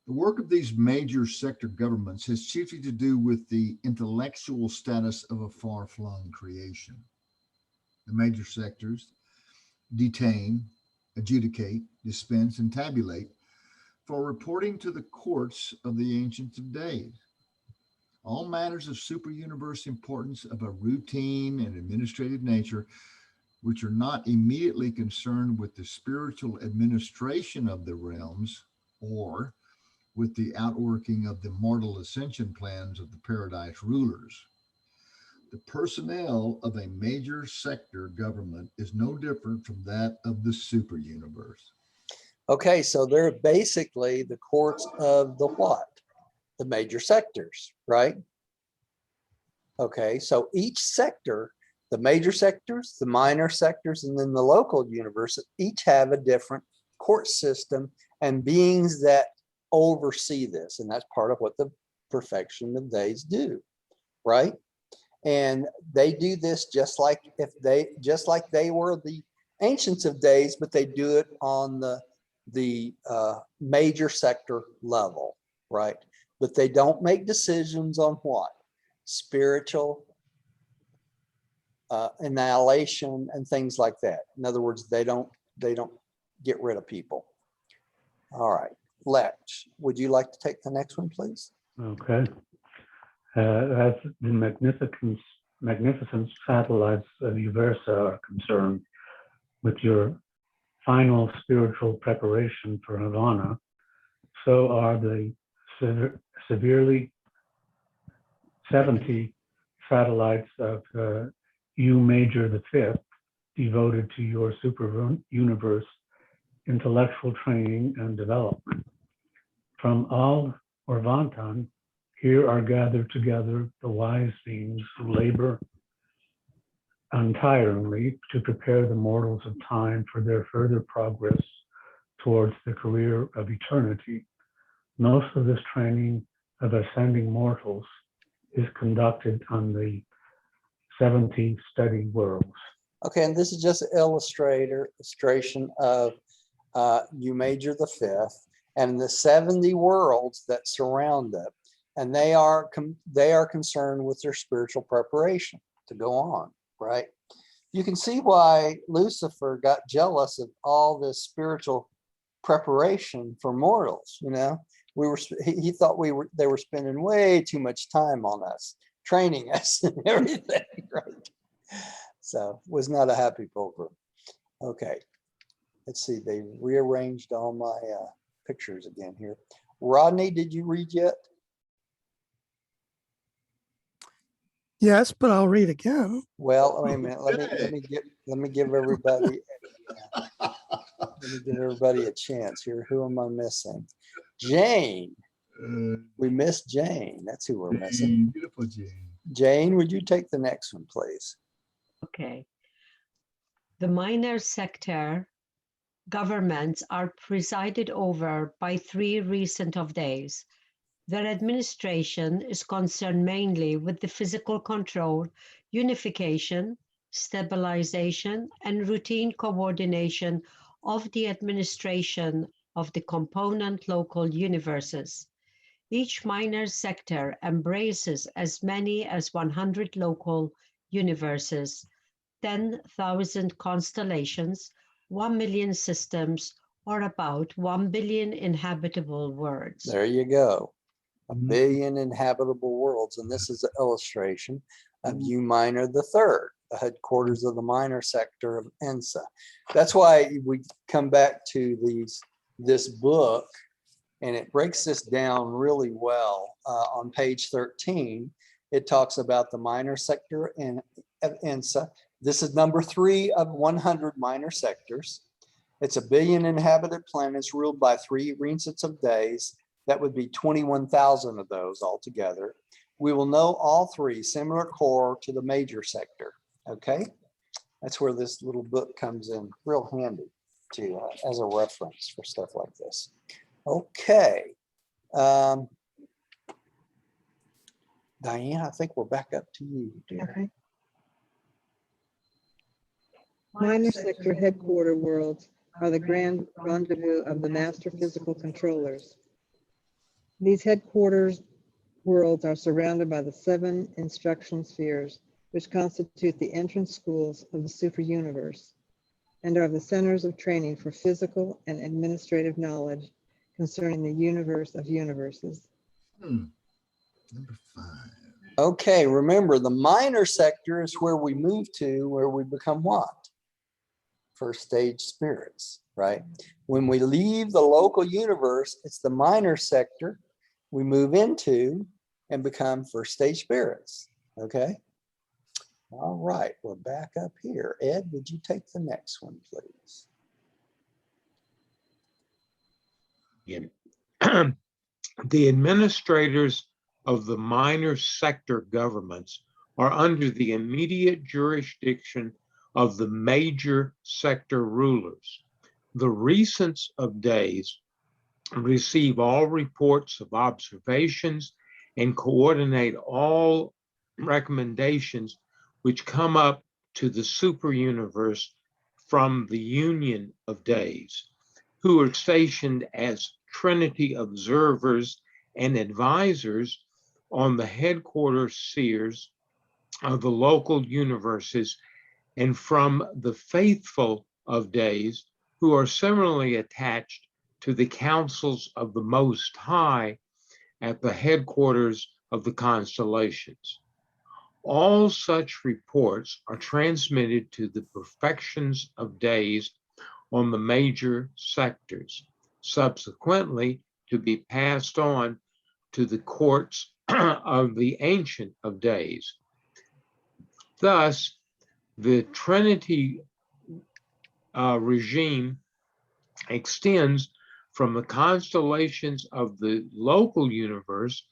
Speaker 1: The work of these major sector governments has chiefly to do with the intellectual status of a far-flung creation. The major sectors detain, adjudicate, dispense, and tabulate for reporting to the courts of the ancients of days. All matters of super-universe importance of a routine and administrative nature, which are not immediately concerned with the spiritual administration of the realms or with the outworking of the mortal ascension plans of the paradise rulers. The personnel of a major sector government is no different from that of the super universe.
Speaker 2: Okay, so they're basically the courts of the what? The major sectors, right? Okay, so each sector, the major sectors, the minor sectors, and then the local universe, each have a different court system and beings that oversee this. And that's part of what the perfection of days do, right? And they do this just like they were the ancients of days, but they do it on the major sector level, right? But they don't make decisions on what? Spiritual annihilation and things like that. In other words, they don't get rid of people. All right, Lex, would you like to take the next one, please?
Speaker 9: Okay. As the magnificent satellites of Uversa are concerned, with your final spiritual preparation for Nirvana, so are the severely 70 satellites of U Major the Fifth, devoted to your super universe intellectual training and development. From all Orvantan, here are gathered together the wise beings who labor untiringly to prepare the mortals of time for their further progress towards the career of eternity. Most of this training of ascending mortals is conducted on the 70 study worlds.
Speaker 2: Okay, and this is just an illustration of U Major the Fifth and the 70 worlds that surround it. And they are concerned with their spiritual preparation to go on, right? You can see why Lucifer got jealous of all this spiritual preparation for mortals. You know, he thought they were spending way too much time on us, training us and everything, right? So was not a happy program. Okay, let's see. They rearranged all my pictures again here. Rodney, did you read yet?
Speaker 3: Yes, but I'll read again.
Speaker 2: Well, wait a minute. Let me give everybody a chance here. Who am I missing? Jane. We missed Jane. That's who we're missing.
Speaker 1: Beautiful Jane.
Speaker 2: Jane, would you take the next one, please?
Speaker 6: Okay. The minor sector governments are presided over by 3 recent of days. Their administration is concerned mainly with the physical control, unification, stabilization, and routine coordination of the administration of the component local universes. Each minor sector embraces as many as 100 local universes, 10,000 constellations, 1 million systems, or about 1 billion inhabitable worlds.
Speaker 2: There you go. A billion inhabitable worlds. And this is an illustration of U Minor the Third, the headquarters of the minor sector of ENSA. That's why we come back to this book, and it breaks this down really well. On page 13, it talks about the minor sector of ENSA. This is number 3 of 100 minor sectors. It's a billion inhabited planets ruled by 3 recents of days. That would be 21,000 of those altogether. We will know all 3, similar core to the major sector. Okay, that's where this little book comes in real handy to as a reference for stuff like this. Okay, Diane, I think we're back up to you, dear.
Speaker 4: Okay. Minor sector headquarter worlds are the grand rendezvous of the master physical controllers. These headquarters worlds are surrounded by the 7 instruction spheres, which constitute the entrance schools of the super universe and are the centers of training for physical and administrative knowledge concerning the universe of universes.
Speaker 1: Number 5.
Speaker 2: Okay, remember the minor sector is where we move to, where we become what? First stage spirits, right? When we leave the local universe, it's the minor sector we move into and become first stage spirits, okay? All right, we're back up here. Ed, would you take the next one, please?
Speaker 8: Yeah. The administrators of the minor sector governments are under the immediate jurisdiction of the major sector rulers. The recents of days receive all reports of observations and coordinate all recommendations which come up to the super universe from the union of days, who are stationed as Trinity observers and advisors on the headquarters spheres of the local universes, and from the faithful of days, who are similarly attached to the councils of the Most High at the headquarters of the constellations. All such reports are transmitted to the perfections of days on the major sectors, subsequently to be passed on to the courts of the Ancient of Days. Thus, the Trinity regime extends from the constellations of the local universe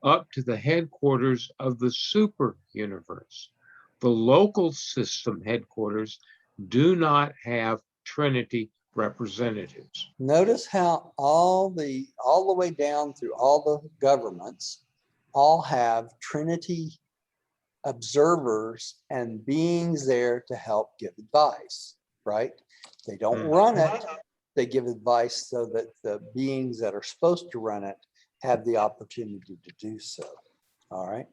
Speaker 8: up to the headquarters of the super universe. The local system headquarters do not have Trinity representatives.
Speaker 2: Notice how all the way down through all the governments all have Trinity observers and beings there to help give advice, right? They don't run it. They give advice so that the beings that are supposed to run it have the opportunity to do so. All right.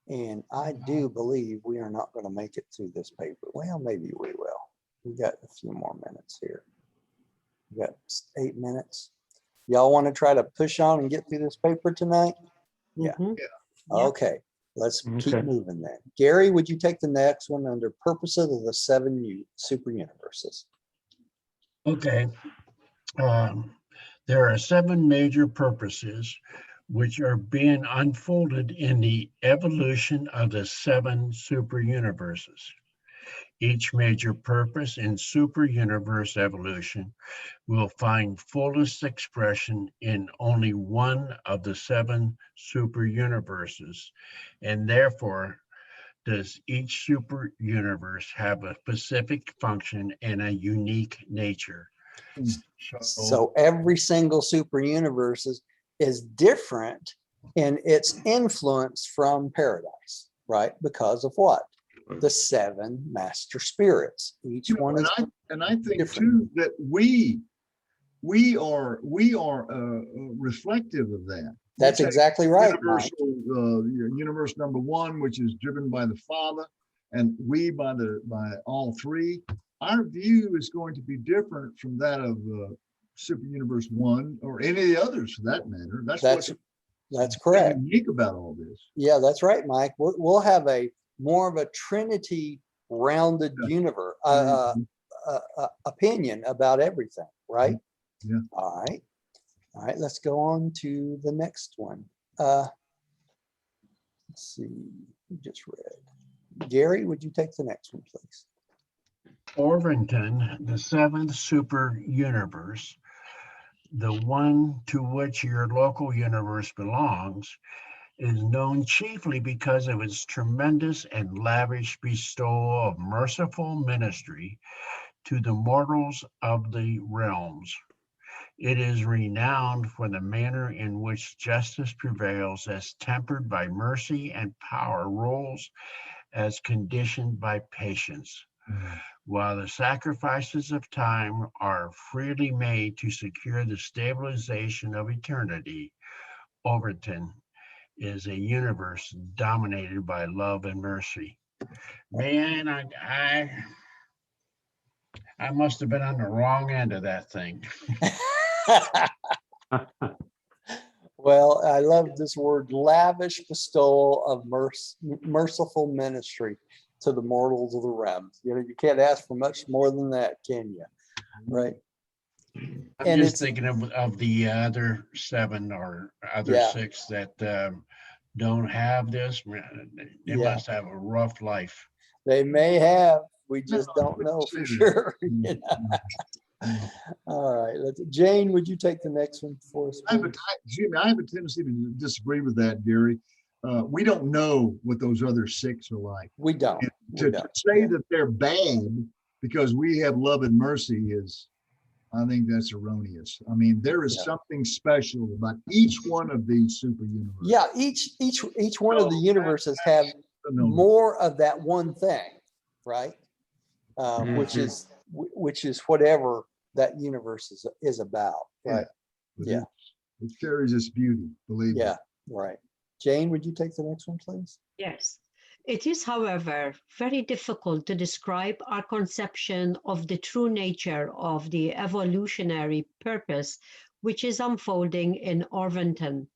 Speaker 2: And I do believe we are not going to make it through this paper. Well, maybe we will. We got a few more minutes here. We got 8 minutes. Y'all want to try to push on and get through this paper tonight? Yeah.
Speaker 6: Mhm.
Speaker 2: Okay. Let's keep
Speaker 9: Okay.
Speaker 2: moving then. Gary, would you take the next one under purposes of the 7 super universes?
Speaker 5: Okay. There are 7 major purposes which are being unfolded in the evolution of the 7 super universes. Each major purpose in super universe evolution will find fullest expression in only one of the 7 super universes, and therefore does each super universe have a specific function and a unique nature.
Speaker 2: So every single super universe is different in its influence from paradise, right? Because of what? The 7 master spirits. Each one is
Speaker 1: And I think
Speaker 2: different.
Speaker 1: too that we are reflective of that.
Speaker 2: That's exactly right, Mike.
Speaker 1: Universe number 1, which is driven by the Father, and we by all 3. Our view is going to be different from that of Super Universe 1 or any of the others for that matter.
Speaker 2: That's correct.
Speaker 1: Unique about all this.
Speaker 2: Yeah, that's right, Mike. We'll have a more of a Trinity rounded universe opinion about everything, right?
Speaker 1: Yeah.
Speaker 2: All right. Let's go on to the next one. Let's see. We just read. Gary, would you take the next one, please?
Speaker 5: Orvington, the 7th super universe, the one to which your local universe belongs, is known chiefly because of its tremendous and lavish bestowal of merciful ministry to the mortals of the realms. It is renowned for the manner in which justice prevails as tempered by mercy and power rules as conditioned by patience. While the sacrifices of time are freely made to secure the stabilization of eternity, Overton is a universe dominated by love and mercy. Man, I must have been on the wrong end of that thing.
Speaker 2: Well, I love this word, lavish bestowal of merciful ministry to the mortals of the realms. You know, you can't ask for much more than that, can you? Right.
Speaker 5: I'm just thinking of the other 7 or other 6 that don't have this. They must have a rough life.
Speaker 2: They may have. We just don't know for sure. You know? All right. Jane, would you take the next one for us?
Speaker 1: I have a tendency to disagree with that, Gary. We don't know what those other 6 are like.
Speaker 2: We don't.
Speaker 1: To say that they're bad because we have love and mercy I think that's erroneous. I mean, there is something special about each one of these super universes.
Speaker 2: Yeah, each one of the universes have more of that one thing, right? Which is whatever that universe is about, right? Yeah.
Speaker 1: It carries its beauty, believe me.
Speaker 2: Yeah, right. Jane, would you take the next one, please?
Speaker 6: Yes. It is, however, very difficult to describe our conception of the true nature of the evolutionary purpose which is unfolding in Orvington,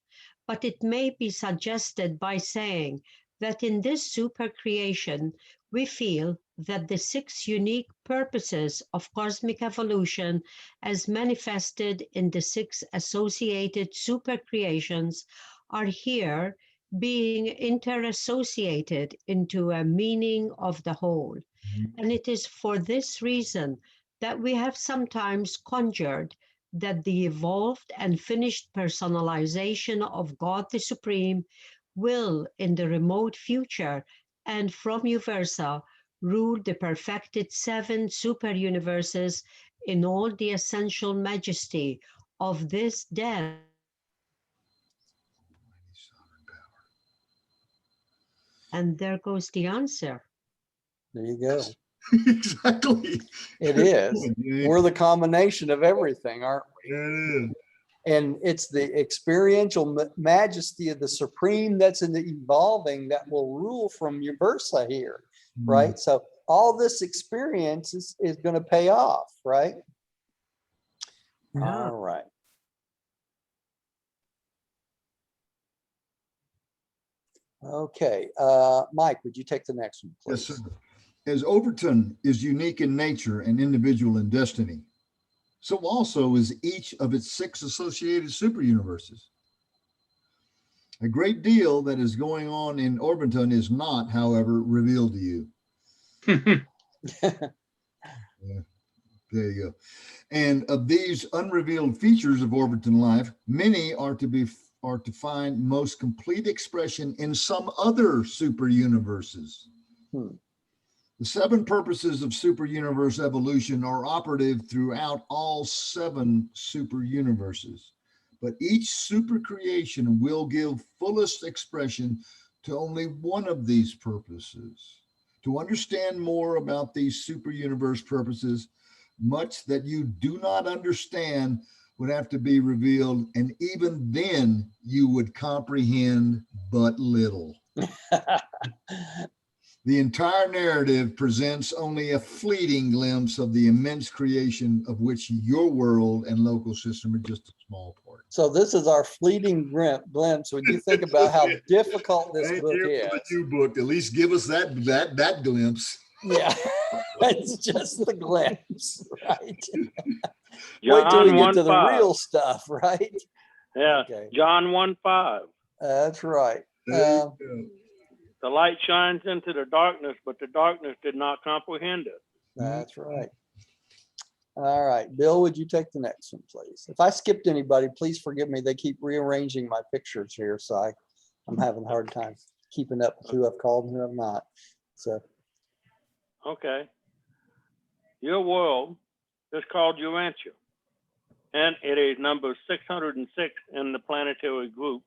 Speaker 6: but it may be suggested by saying that in this super creation, we feel that the 6 unique purposes of cosmic evolution as manifested in the 6 associated super creations are here being interassociated into a meaning of the whole. And it is for this reason that we have sometimes conjured that the evolved and finished personalization of God the Supreme will, in the remote future, and from Uversa rule the perfected 7 super universes in all the essential majesty of this then. And there goes the answer.
Speaker 2: There you go.
Speaker 1: Exactly.
Speaker 2: It is. We're the combination of everything, aren't we?
Speaker 1: Yeah, it is.
Speaker 2: And it's the experiential majesty of the supreme that's in the evolving that will rule from Uversa here, right? So all this experience is going to pay off, right?
Speaker 6: Yeah.
Speaker 2: All right. Okay, Mike, would you take the next one,
Speaker 1: Yes,
Speaker 2: please?
Speaker 1: sir. As Overton is unique in nature and individual in destiny, so also is each of its 6 associated super universes. A great deal that is going on in Orbiton is not, however, revealed to you. Yeah, there you go. And of these unrevealed features of Orbiton life, many are to find most complete expression in some other super universes. The 7 purposes of super universe evolution are operative throughout all 7 super universes, but each super creation will give fullest expression to only one of these purposes. To understand more about these super universe purposes, much that you do not understand would have to be revealed, and even then you would comprehend but little. The entire narrative presents only a fleeting glimpse of the immense creation of which your world and local system are just a small part.
Speaker 2: So this is our fleeting glimpse. When you think about how difficult this
Speaker 1: Thank
Speaker 2: book
Speaker 1: you
Speaker 2: is.
Speaker 1: for the new book. At least give us that glimpse.
Speaker 2: Yeah, it's just the glimpse, right? Wait till we
Speaker 7: John
Speaker 2: get to the
Speaker 7: 1:5.
Speaker 2: real stuff, right?
Speaker 7: Yeah,
Speaker 2: Okay.
Speaker 7: John 1:5.
Speaker 2: That's right.
Speaker 1: There you go.
Speaker 7: The light shines into the darkness, but the darkness did not comprehend it.
Speaker 2: That's right. All right, Bill, would you take the next one, please? If I skipped anybody, please forgive me. They keep rearranging my pictures here, so I'm having a hard time keeping up with who I've called and who I've not. So,
Speaker 7: Okay. Your world is called Urantia, and it is number 606 in the planetary group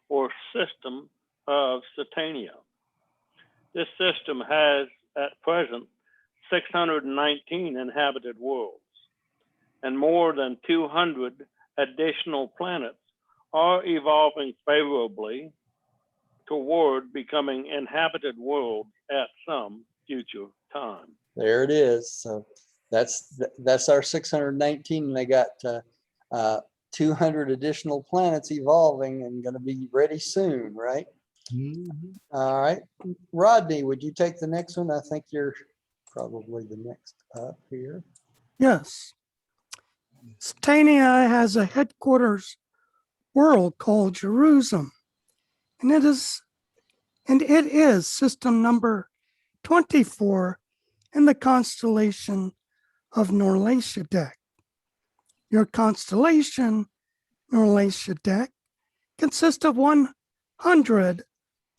Speaker 7: or system of Satania. This system has at present 619 inhabited worlds, and more than 200 additional planets are evolving favorably toward becoming inhabited worlds at some future time.
Speaker 2: there it is. So that's our 619. And they got 200 additional planets evolving and going to be ready soon, right? All right, Rodney, would you take the next one? I think you're probably the next up here.
Speaker 3: Yes. Satania has a headquarters world called Jerusalem, and it is system number 24 in the constellation of Norlashadek. Your constellation, Norlashadek, consists of 100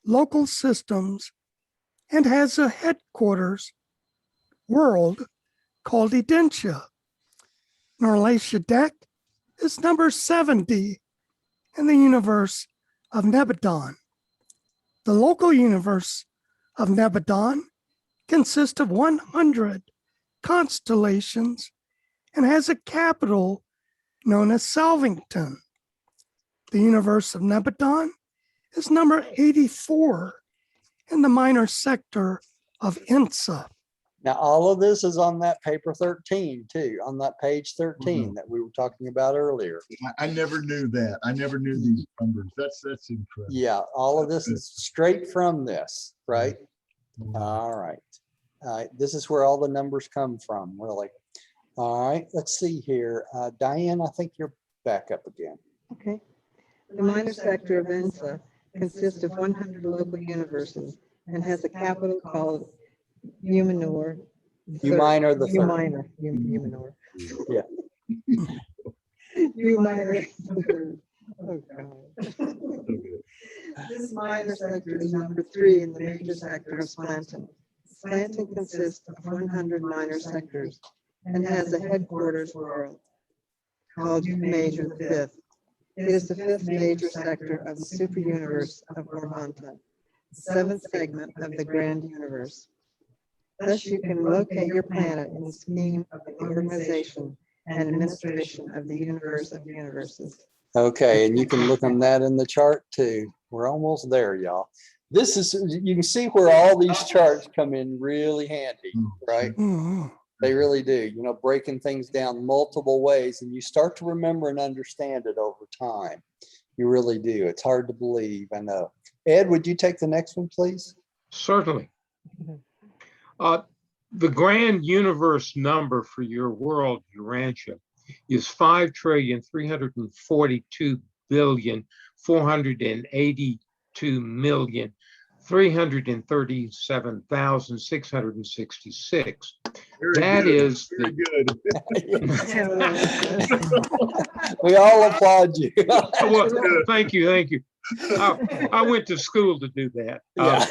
Speaker 3: local systems and has a headquarters world called Urantia. Norlashadek is number 70 in the universe of Nebadon. The local universe of Nebadon consists of 100 constellations and has a capital known as Salvington. The universe of Nebadon is number 84 in the minor sector of Insa.
Speaker 2: Now, all of this is on that paper 13 too, on that page 13 that we were talking about earlier.
Speaker 1: I never knew that. I never knew these numbers. That's incredible.
Speaker 2: Yeah, all of this is straight from this, right? All right. All right, this is where all the numbers come from, really. All right, let's see here. Diane, I think you're back up again.
Speaker 4: Okay. The minor sector of ENSA consists of 100 local universes and has a capital called Umanor.
Speaker 2: Uminor the third.
Speaker 4: Uminor. Umanor.
Speaker 2: Yeah.
Speaker 4: Uminor the third. Oh, God. This minor sector is number 3 in the major sector of Scranton. Scranton consists of 100 minor sectors and has a headquarters world called U Major the 5th. It is the 5th major sector of the super universe of Urantia, the 7th segment of the grand universe. Thus, you can locate your planet in the scheme of the organization and administration of the universe of universes.
Speaker 2: Okay, and you can look on that in the chart too. We're almost there, y'all. This is, you can see where all these charts come in really handy, right?
Speaker 3: Mhm.
Speaker 2: They really do, you know, breaking things down multiple ways, and you start to remember and understand it over time. You really do. It's hard to believe, I know. Ed, would you take the next one, please?
Speaker 8: Certainly. The grand universe number for your world, Urantia, is 5,342,482,337,666. That is
Speaker 1: Very
Speaker 8: the
Speaker 1: good.
Speaker 2: We all applaud you.
Speaker 8: well, thank you. I went to school to do that.
Speaker 2: Yeah.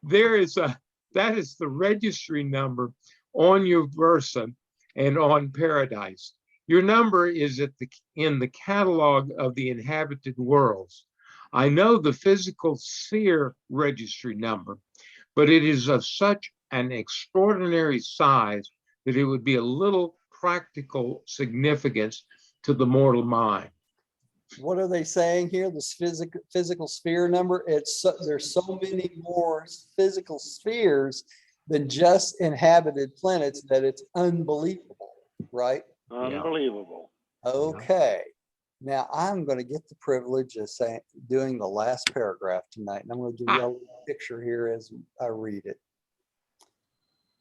Speaker 8: That is the registry number on your Versa and on Paradise. Your number is in the catalog of the inhabited worlds. I know the physical sphere registry number, but it is of such an extraordinary size that it would be a little practical significance to the mortal mind.
Speaker 2: What are they saying here? This physical sphere number? There's so many more physical spheres than just inhabited planets that it's unbelievable, right?
Speaker 7: Unbelievable.
Speaker 2: Okay. Now I'm going to get the privilege of doing the last paragraph tonight, and I'm going to give you a little picture here as I read it.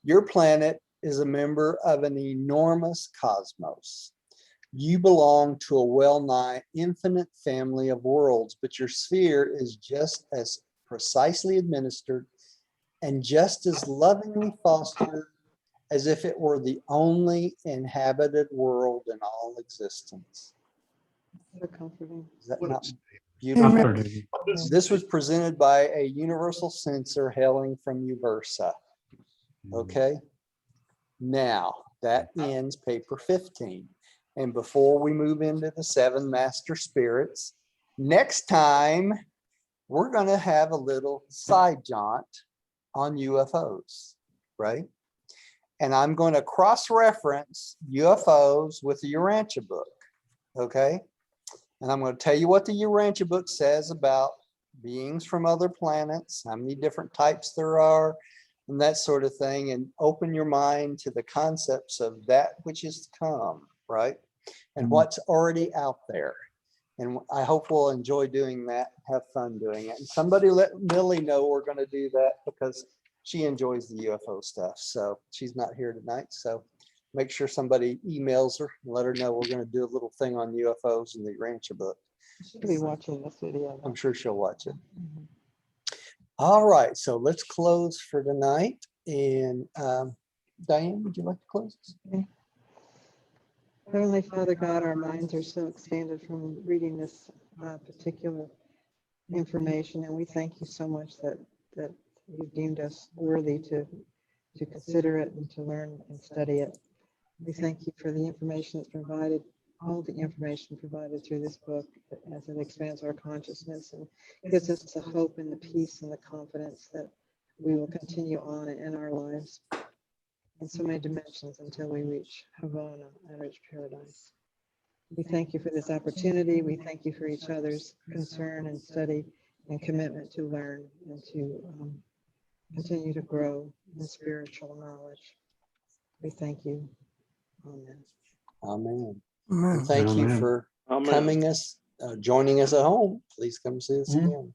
Speaker 2: Your planet is a member of an enormous cosmos. You belong to a well-nigh infinite family of worlds, but your sphere is just as precisely administered and just as lovingly fostered as if it were the only inhabited world in all existence.
Speaker 4: So comforting.
Speaker 2: Is that not beautiful?
Speaker 9: Comforting.
Speaker 2: This was presented by a universal censor hailing from Uversa. Okay. Now that ends paper 15. And before we move into the 7 master spirits, next time we're going to have a little side jaunt on UFOs, right? And I'm going to cross-reference UFOs with the Urantia book, okay? And I'm going to tell you what the Urantia book says about beings from other planets, how many different types there are, and that sort of thing, and open your mind to the concepts of that which is to come, right? And what's already out there. And I hope we'll enjoy doing that, have fun doing it. And somebody let Millie know we're going to do that because she enjoys the UFO stuff. So she's not here tonight. So make sure somebody emails her and let her know we're going to do a little thing on UFOs in the Urantia book.
Speaker 4: She'll be watching this video.
Speaker 2: I'm sure she'll watch it. All right, so let's close for tonight. And Diane, would you like to close us?
Speaker 4: Okay. Heavenly Father God, our minds are so expanded from reading this particular information, and we thank you so much that you've deemed us worthy to consider it and to learn and study it. We thank you for the information that's provided, all the information provided through this book as it expands our consciousness and gives us the hope and the peace and the confidence that we will continue on in our lives in so many dimensions until we reach Havana and reach paradise. We thank you for this opportunity. We thank you for each other's concern and study and commitment to learn and to continue to grow in spiritual knowledge. We thank you. Amen.
Speaker 2: Amen.
Speaker 3: Amen.
Speaker 2: And thank you
Speaker 9: Amen.
Speaker 2: for
Speaker 7: Amen.
Speaker 2: joining us at home. Please come see us again.